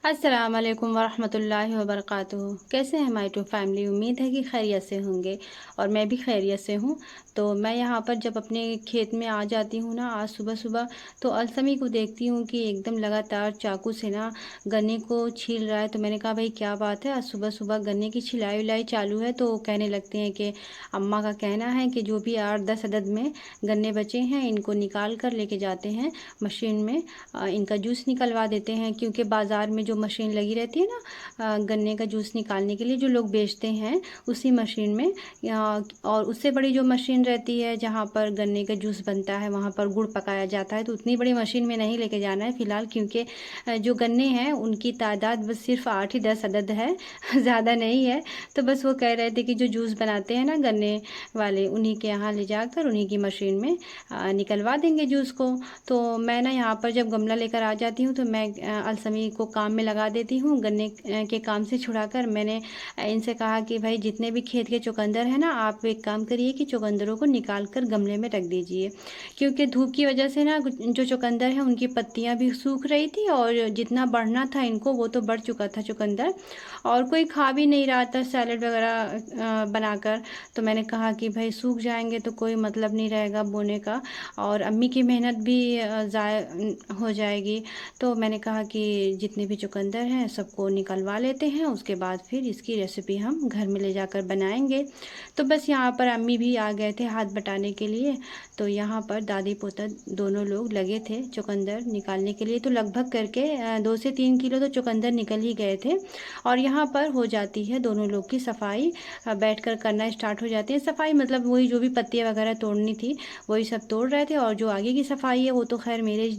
अस्सलाम वालेकुम वरहमतुल्लाहि वबरकातुहू। कैसे हैं माय टू फैमिली? उम्मीद है कि खैरियत से होंगे और मैं भी खैरियत से हूँ। तो मैं यहाँ पर जब अपने खेत में आ जाती हूँ ना आज सुबह-सुबह, तो अलसमी को देखती हूँ कि एकदम लगातार चाकू से ना गन्ने को छील रहा है। तो मैंने कहा भाई क्या बात है, आज सुबह-सुबह गन्ने की छिलाई-विलाई चालू है? तो कहने लगते हैं कि अम्मा का कहना है कि जो भी 8-10 अदद में गन्ने बचे हैं इनको निकाल कर लेके जाते हैं मशीन में, इनका जूस निकलवा देते हैं। क्योंकि बाज़ार में जो मशीन लगी रहती है ना गन्ने का जूस निकालने के लिए जो लोग बेचते हैं, उसी मशीन में और उससे बड़ी जो मशीन रहती है जहाँ पर गन्ने का जूस बनता है, वहाँ पर गुड़ पकाया जाता है, तो उतनी बड़ी मशीन में नहीं लेके जाना है फ़िलहाल। क्योंकि जो गन्ने हैं उनकी तादाद बस सिर्फ 8 ही 10 अदद है ज़्यादा नहीं है। तो बस वो कह रहे थे कि जो जूस बनाते हैं ना गन्ने वाले, उन्हीं के यहाँ ले जाकर उन्हीं की मशीन में निकलवा देंगे जूस को। तो मैं ना यहाँ पर जब गमला लेकर आ जाती हूँ तो मैं अलसमी को काम में लगा देती हूँ। गन्ने के काम से छुड़ाकर मैंने इनसे कहा कि भाई जितने भी खेत के चुकंदर हैं ना, आप एक काम करिए कि चुकंदरों को निकाल कर गमले में रख दीजिए। क्योंकि धूप की वजह से ना जो चुकंदर हैं उनकी पत्तियाँ भी सूख रही थी और जितना बढ़ना था इनको वो तो बढ़ चुका था चुकंदर, और कोई खा भी नहीं रहा था सैलेड वगैरह बनाकर। तो मैंने कहा कि भाई सूख जाएंगे तो कोई मतलब नहीं रहेगा बोने का, और अम्मी की मेहनत भी ज़ाय हो जाएगी। तो मैंने कहा कि जितने भी चुकंदर हैं सबको निकलवा लेते हैं, उसके बाद फिर इसकी रेसिपी हम घर में ले जाकर बनाएंगे। तो बस यहाँ पर अम्मी भी आ गए थे हाथ बटाने के लिए। तो यहाँ पर दादी पोता दोनों लोग लगे थे चुकंदर निकालने के लिए। तो लगभग करके 2 से 3 किलो तो चुकंदर निकल ही गए थे। और यहाँ पर हो जाती है दोनों लोग की सफाई, बैठकर करना स्टार्ट हो जाती है सफाई। मतलब वही जो भी पत्तियाँ वगैरह तोड़नी थी वही सब तोड़ रहे थे, और जो आगे की सफाई है वो तो खैर मेरे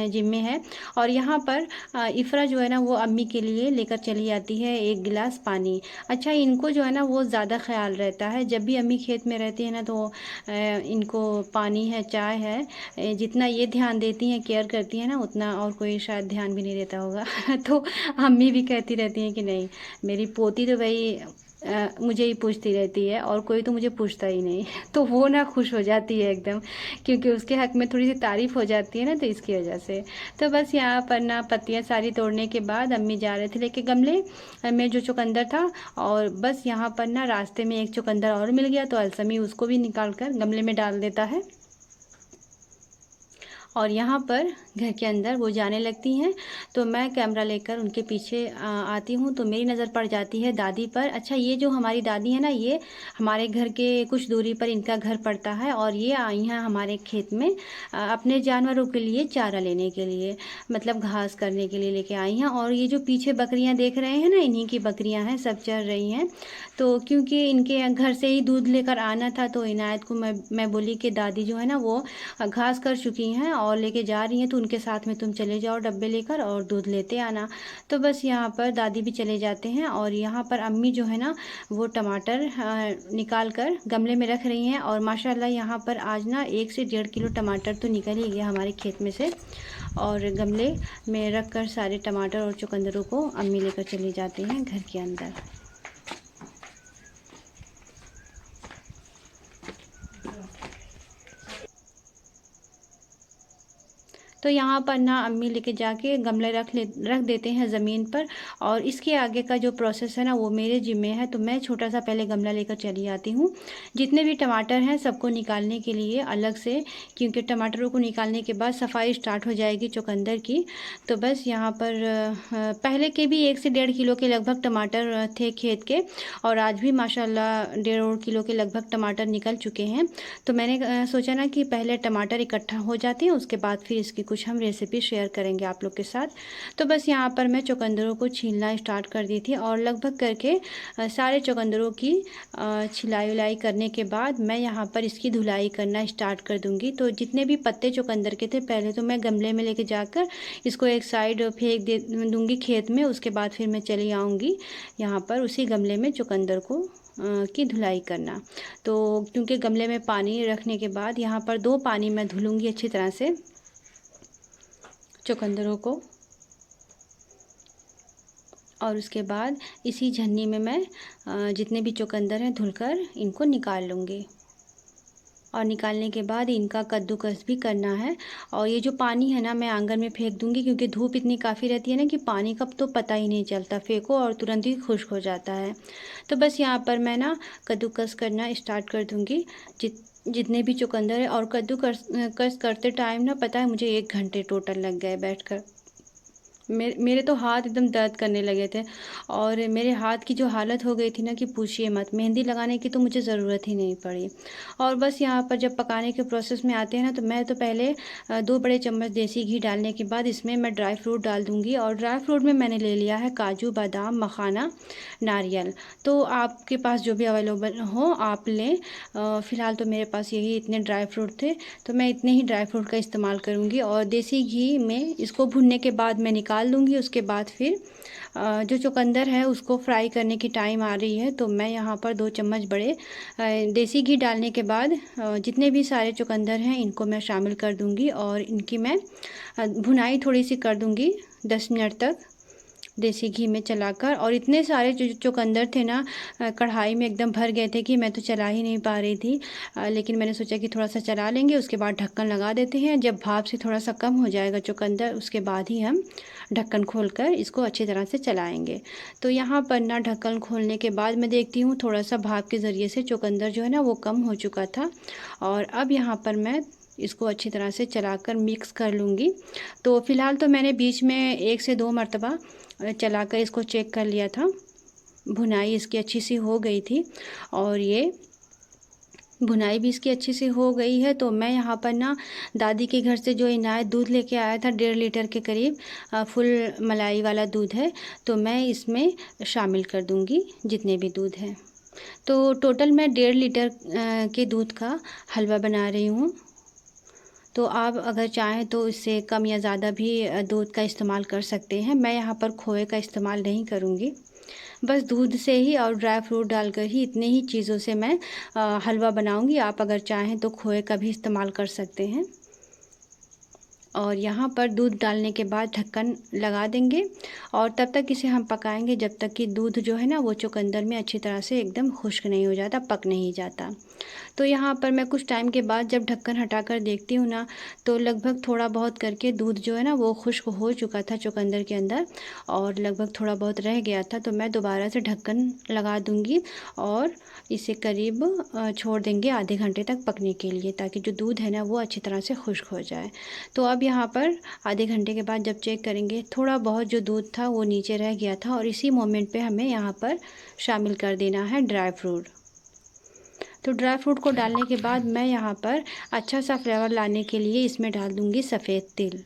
जिम्मे है। और यहाँ पर इफ़रा जो है ना वो अम्मी के लिए लेकर चली आती है 1 गिलास पानी। अच्छा, इनको जो है ना वो ज़्यादा ख्याल रहता है, जब भी अम्मी खेत में रहती है ना तो इनको पानी है, चाय है, जितना ये ध्यान देती हैं, केयर करती हैं ना, उतना और कोई शायद ध्यान भी नहीं देता होगा तो अम्मी भी कहती रहती हैं कि नहीं, मेरी पोती तो भाई मुझे ही पूछती रहती है और कोई तो मुझे पूछता ही नहीं तो वो ना खुश हो जाती है एकदम, क्योंकि उसके हक में थोड़ी सी तारीफ़ हो जाती है ना, तो इसकी वजह से। तो बस यहाँ पर ना पत्तियाँ सारी तोड़ने के बाद अम्मी जा रहे थे लेके गमले में जो चुकंदर था, और बस यहाँ पर ना रास्ते में एक चुकंदर और मिल गया, तो अलसमी उसको भी निकाल कर गमले में डाल देता है। और यहाँ पर घर के अंदर वो जाने लगती हैं, तो मैं कैमरा लेकर उनके पीछे आती हूँ। तो मेरी नज़र पड़ जाती है दादी पर। अच्छा, ये जो हमारी दादी है ना, ये हमारे घर के कुछ दूरी पर इनका घर पड़ता है, और ये आई हैं हमारे खेत में अपने जानवरों के लिए चारा लेने के लिए, मतलब घास करने के लिए लेके आई हैं। और ये जो पीछे बकरियाँ देख रहे हैं ना, इन्हीं की बकरियाँ हैं, सब चर रही हैं। तो क्योंकि इनके घर से ही दूध लेकर आना था, तो इनायत को मैं बोली कि दादी जो है ना वो घास कर चुकी हैं और लेके जा रही हैं, तो उनके साथ में तुम चले जाओ डब्बे लेकर और दूध लेते आना। तो बस यहाँ पर दादी भी चले जाते हैं, और यहाँ पर अम्मी जो है ना वो टमाटर निकाल कर गमले में रख रही हैं। और माशाल्लाह यहाँ पर आज ना 1 से 1.5 किलो टमाटर तो निकल ही गया हमारे खेत में से, और गमले में रख कर सारे टमाटर और चुकंदरों को अम्मी लेकर चली जाती हैं घर के अंदर। तो यहाँ पर ना अम्मी लेके जाके गमले रख देते हैं ज़मीन पर, और इसके आगे का जो प्रोसेस है ना वो मेरे ज़िम्मे है। तो मैं छोटा सा पहले गमला लेकर चली आती हूँ, जितने भी टमाटर हैं सबको निकालने के लिए अलग से, क्योंकि टमाटरों को निकालने के बाद सफाई स्टार्ट हो जाएगी चुकंदर की। तो बस यहाँ पर पहले के भी 1 से 1.5 किलो के लगभग टमाटर थे खेत के, और आज भी माशाल्लाह 1.5 किलो के लगभग टमाटर निकल चुके हैं। तो मैंने सोचा ना कि पहले टमाटर इकट्ठा हो जाते हैं, उसके बाद फिर इसकी कुछ हम रेसिपी शेयर करेंगे आप लोग के साथ। तो बस यहाँ पर मैं चुकंदरों को छीलना स्टार्ट कर दी थी, और लगभग करके सारे चुकंदरों की छिलाई उलाई करने के बाद मैं यहाँ पर इसकी धुलाई करना स्टार्ट कर दूँगी। तो जितने भी पत्ते चुकंदर के थे पहले तो मैं गमले में लेके जाकर इसको एक साइड फेंक दे दूँगी खेत में, उसके बाद फिर मैं चली आऊँगी यहाँ पर उसी गमले में चुकंदर को की धुलाई करना। तो क्योंकि गमले में पानी रखने के बाद यहाँ पर 2 पानी मैं धुलूँगी अच्छी तरह से चुकंदरों को, और उसके बाद इसी झन्नी में मैं जितने भी चुकंदर हैं धुलकर इनको निकाल लूँगी। और निकालने के बाद इनका कद्दूकस भी करना है। और ये जो पानी है ना मैं आंगन में फेंक दूँगी, क्योंकि धूप इतनी काफ़ी रहती है ना कि पानी का तो पता ही नहीं चलता, फेंको और तुरंत ही खुश्क हो जाता है। तो बस यहाँ पर मैं ना कद्दूकस करना स्टार्ट कर दूँगी। जितने भी चुकंदर है, और कस करते टाइम ना पता है मुझे 1 घंटे टोटल लग गए बैठकर। मेरे तो हाथ एकदम दर्द करने लगे थे, और मेरे हाथ की जो हालत हो गई थी ना कि पूछिए मत। मेहंदी लगाने की तो मुझे ज़रूरत ही नहीं पड़ी। और बस यहाँ पर जब पकाने के प्रोसेस में आते हैं ना, तो मैं तो पहले 2 बड़े चम्मच देसी घी डालने के बाद इसमें मैं ड्राई फ्रूट डाल दूँगी। और ड्राई फ्रूट में मैंने ले लिया है काजू, बादाम, मखाना, नारियल। तो आपके पास जो भी अवेलेबल हो आप लें। फ़िलहाल तो मेरे पास यही इतने ड्राई फ्रूट थे, तो मैं इतने ही ड्राई फ्रूट का इस्तेमाल करूँगी। और देसी घी में इसको भुनने के बाद मैं निकाल दूँगी। उसके बाद फिर जो चुकंदर है उसको फ्राई करने की टाइम आ रही है, तो मैं यहाँ पर 2 चम्मच बड़े देसी घी डालने के बाद जितने भी सारे चुकंदर हैं इनको मैं शामिल कर दूँगी। और इनकी मैं भुनाई थोड़ी-सी कर दूँगी 10 मिनट तक देसी घी में चलाकर। और इतने सारे जो चुकंदर थे ना कढ़ाई में एकदम भर गए थे कि मैं तो चला ही नहीं पा रही थी। लेकिन मैंने सोचा कि थोड़ा-सा चला लेंगे, उसके बाद ढक्कन लगा देते हैं। जब भाप से थोड़ा-सा कम हो जाएगा चुकंदर, उसके बाद ही हम ढक्कन खोलकर इसको अच्छी तरह से चलाएँगे। तो यहाँ पर ना ढक्कन खोलने के बाद मैं देखती हूँ थोड़ा-सा भाप के ज़रिए से चुकंदर जो है ना वो कम हो चुका था। और अब यहाँ पर मैं इसको अच्छी तरह से चलाकर मिक्स कर लूँगी। तो फ़िलहाल तो मैंने बीच में 1 से 2 मर्तबा चलाकर इसको चेक कर लिया था। भुनाई इसकी अच्छी सी हो गई थी, और ये भुनाई भी इसकी अच्छी सी हो गई है। तो मैं यहाँ पर ना दादी के घर से जो इनायत दूध लेके आया था 1.5 लीटर के करीब, फुल मलाई वाला दूध है, तो मैं इसमें शामिल कर दूँगी जितने भी दूध हैं। तो टोटल मैं 1.5 लीटर के दूध का हलवा बना रही हूँ। तो आप अगर चाहें तो इससे कम या ज़्यादा भी दूध का इस्तेमाल कर सकते हैं। मैं यहाँ पर खोए का इस्तेमाल नहीं करूँगी। बस दूध से ही और ड्राई फ्रूट डालकर ही इतने ही चीज़ों से मैं हलवा बनाऊँगी। आप अगर चाहें तो खोए का भी इस्तेमाल कर सकते हैं। और यहाँ पर दूध डालने के बाद ढक्कन लगा देंगे, और तब तक इसे हम पकाएंगे जब तक कि दूध जो है ना वो चुकंदर में अच्छी तरह से एकदम खुश्क नहीं हो जाता, पक नहीं जाता। तो यहाँ पर मैं कुछ टाइम के बाद जब ढक्कन हटाकर देखती हूँ ना, तो लगभग थोड़ा बहुत करके दूध जो है ना वो खुश्क हो चुका था चुकंदर के अंदर, और लगभग थोड़ा बहुत रह गया था। तो मैं दोबारा से ढक्कन लगा दूँगी और इसे करीब छोड़ देंगे आधे घंटे तक पकने के लिए, ताकि जो दूध है ना वो अच्छी तरह से खुश्क हो जाए। तो अब यहाँ पर आधे घंटे के बाद जब चेक करेंगे, थोड़ा बहुत जो दूध था वो नीचे रह गया था, और इसी मोमेंट पे हमें यहाँ पर शामिल कर देना है ड्राई फ्रूट। तो ड्राई फ्रूट को डालने के बाद मैं यहाँ पर अच्छा सा फ्लेवर लाने के लिए इसमें डाल दूँगी सफ़ेद तिल।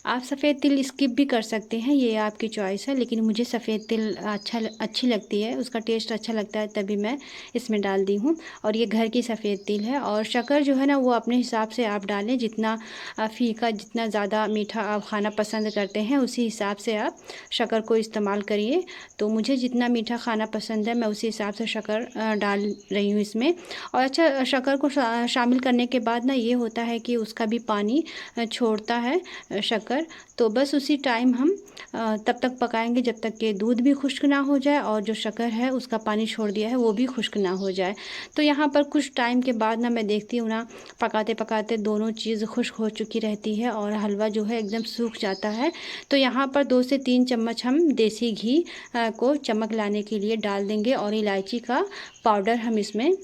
आप सफ़ेद तिल स्किप भी कर सकते हैं, ये आपकी चॉइस है, लेकिन मुझे सफ़ेद तिल अच्छी लगती है, उसका टेस्ट अच्छा लगता है, तभी मैं इसमें डाल दी हूँ। और ये घर की सफ़ेद तिल है। और शक्कर जो है ना वो अपने हिसाब से आप डालें, जितना फीका, जितना ज़्यादा मीठा आप खाना पसंद करते हैं उसी हिसाब से आप शक्कर को इस्तेमाल करिए। तो मुझे जितना मीठा खाना पसंद है मैं उसी हिसाब से शक्कर डाल रही हूँ इसमें। और अच्छा, शक्कर को शामिल करने के बाद ना ये होता है कि उसका भी पानी छोड़ता है शक्कर। तो बस उसी टाइम हम तब तक पकाएंगे जब तक कि दूध भी खुश्क ना हो जाए, और जो शक्कर है उसका पानी छोड़ दिया है वो भी खुश्क ना हो जाए। तो यहाँ पर कुछ टाइम के बाद ना मैं देखती हूँ ना, पकाते पकाते दोनों चीज़ खुश्क हो चुकी रहती है और हलवा जो है एकदम सूख जाता है। तो यहाँ पर 2 से 3 चम्मच हम देसी घी को चमक लाने के लिए डाल देंगे, और इलायची का पाउडर हम इसमें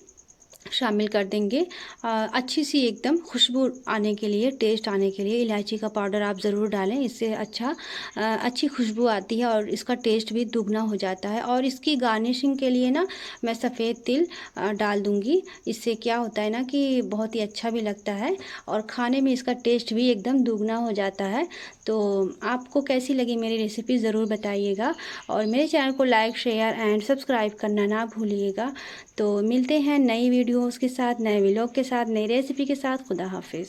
शामिल कर देंगे। अच्छी सी एकदम खुशबू आने के लिए, टेस्ट आने के लिए इलायची का पाउडर आप ज़रूर डालें, इससे अच्छी खुशबू आती है और इसका टेस्ट भी दुगना हो जाता है। और इसकी गार्निशिंग के लिए ना मैं सफ़ेद तिल डाल दूँगी। इससे क्या होता है ना कि बहुत ही अच्छा भी लगता है, और खाने में इसका टेस्ट भी एकदम दुगना हो जाता है। तो आपको कैसी लगी मेरी रेसिपी ज़रूर बताइएगा, और मेरे चैनल को लाइक, शेयर एंड सब्सक्राइब करना ना भूलिएगा। तो मिलते हैं नई वीडियोज़ के साथ, नए व्लॉग के साथ, नई रेसिपी के साथ। खुदा हाफिज़।